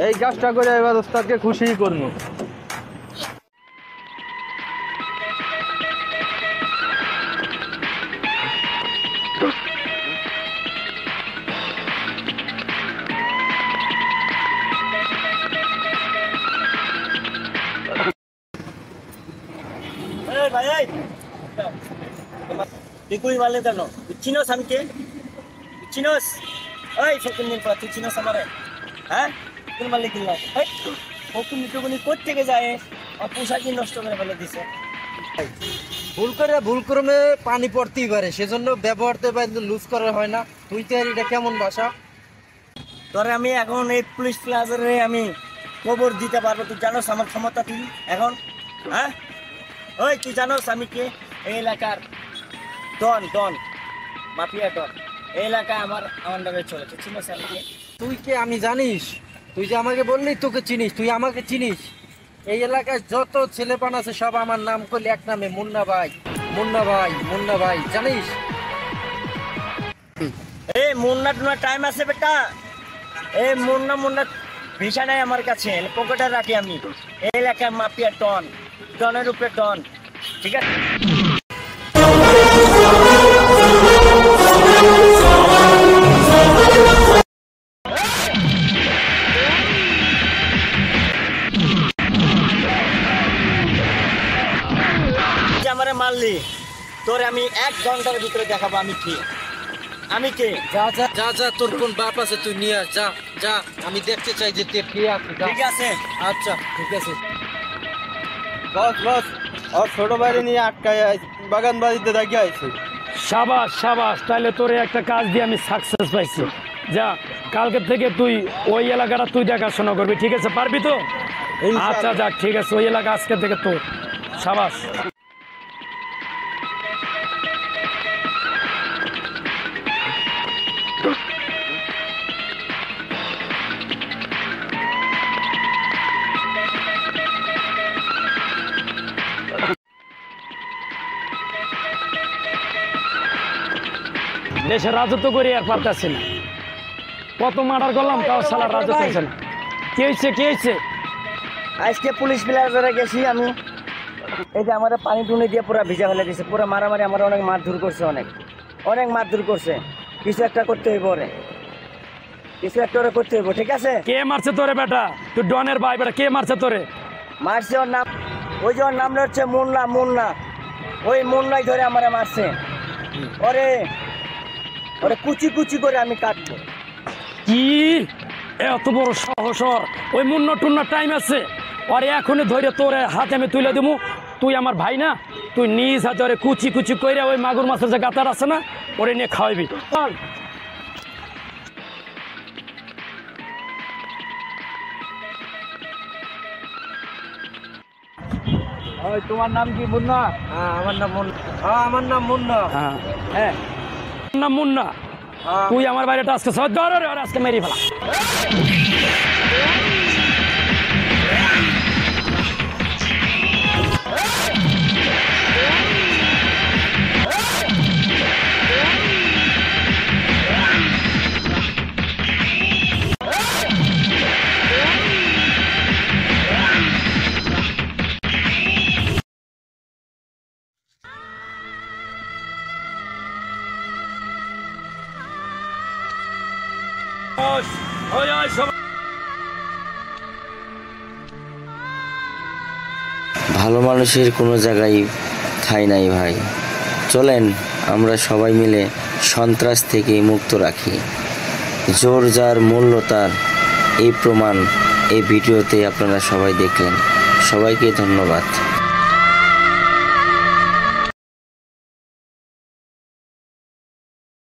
এই কাজটা করে এবার ওস্তাদকে খুশি করবো। তুই কই বলে কেন? চিনোস আমি কে? চিনোস? ওই ফকির নিন পা, তুই চিনোস আমারে? হ্যাঁ কোন মালিক কিনলা? এই ফকির নিটুকুনি কোথা থেকে যায়? আর পোশাকই নষ্ট করে ফেলে দিছে। ভুল ক্রমে পানি পড়তেই পারে, সেজন্য ব্যবহারতে লুজ করা হয় না। তুই তো এটা কেমন ভাষা? তোরে আমি এখন এই পুলিশ প্লাজারে আমি খবর দিতে পারবো। তুই জানোস আমার ক্ষমতা তুই এখন? হ্যাঁ ওই তুই জানোস আমি কে? এই এলাকার ডন মাফিয়া ডন। এই এলাকায় আমার নামে চলে। তুই চিনিস আমি কে? তুই কে আমি জানিস? তুই যে আমাকে বললি তোকে চিনিস, তুই আমাকে চিনিস? এই এলাকায় যত ছেলেপান আছে সব আমার নাম করলে এক নামে, মুন্না ভাই মুন্না ভাই মুন্না ভাই, জানিস? এই মুন্না টুনা টাইম আছে বেটা। এই মুন্না ভিসা নাই আমার কাছে, পকেটে রাখি আমি। এই এলাকার মাফিয়া ডনের উপরে ডন, ঠিক আছে? আমারে মারলি, তোরে আমি 1 ঘন্টার ভিতরে দেখাবো আমি কে। যা তোর কোন বাপ আছে তুই নিয়ে আস, যা আমি দেখতে চাই যে তুই কে আছে। ঠিক আছে, আচ্ছা ঠিক আছে। বস আর ছোট বাইরে নিয়ে আটকায় বাগান বাড়িতে দেখে আইছে। সাবাস, তাহলে তোরে একটা কাজ দিয়ে আমি সাকসেস পাইছি। যা, কালকে থেকে তুই ওই এলাকাটা তুই দেখাশোনা করবি, ঠিক আছে? পারবি তো? আচ্ছা যাক, ঠিক আছে, ওই এলাকা আজকে থেকে তোর। সাবাস। দেশে রাজত্ব করে আর পারতেছি না, কত মার্ডার করলাম তাও সালা রাজত্ব হচ্ছে না। কি হয়েছে? আজকে পুলিশ প্লাজারে গেছি আমি। এই যে আমার পানি টুনি দিয়ে পুরো ভিজা ফেলে দিয়েছে, পুরো মারামারি, আমার অনেক মারধর করছে, অনেক মারধর করছে। কিছু একটা করতে হইব, করতে হইব, ঠিক আছে? কে মারছে তোরে বেটা? তুই ডনের ভাই বেটা, কে মারছে তোরে? মারছে ওর নাম, ওই যে ওর নাম হচ্ছে মুন্না। ওই মুন্নাই ধরে আমারে মারছে। ওরে কুচি করে আমি কাটবো। কি এত বড় সাহস ওর? ওই মুন্না টুন্না টাইম আছে আর এখনই ধরে তোরে হাতে আমি তুলে দেবো। তুই আমার ভাই না? তুই নিজ হাতে ওরে কুচি করে ওই মাগুর মাছের যে গাতার আছে না, ওরে নিয়ে খাওয়াবি। চল। তোমার নাম কি? মুন্না? হ্যাঁ আমার নাম মুন্না। হ্যাঁ নাম মুন্না। তুই আমার বাইরেটা আজকে আজকে মেরে ফেলা। ভালো মানুষের কোনো জায়গায় ঠাঁই নাই ভাই। চলেন আমরা সবাই মিলে সন্ত্রাস থেকে মুক্ত রাখি। জোর যার মূল্য তার, এই প্রমাণ এই ভিডিওতে আপনারা সবাই দেখলেন। সবাইকে ধন্যবাদ।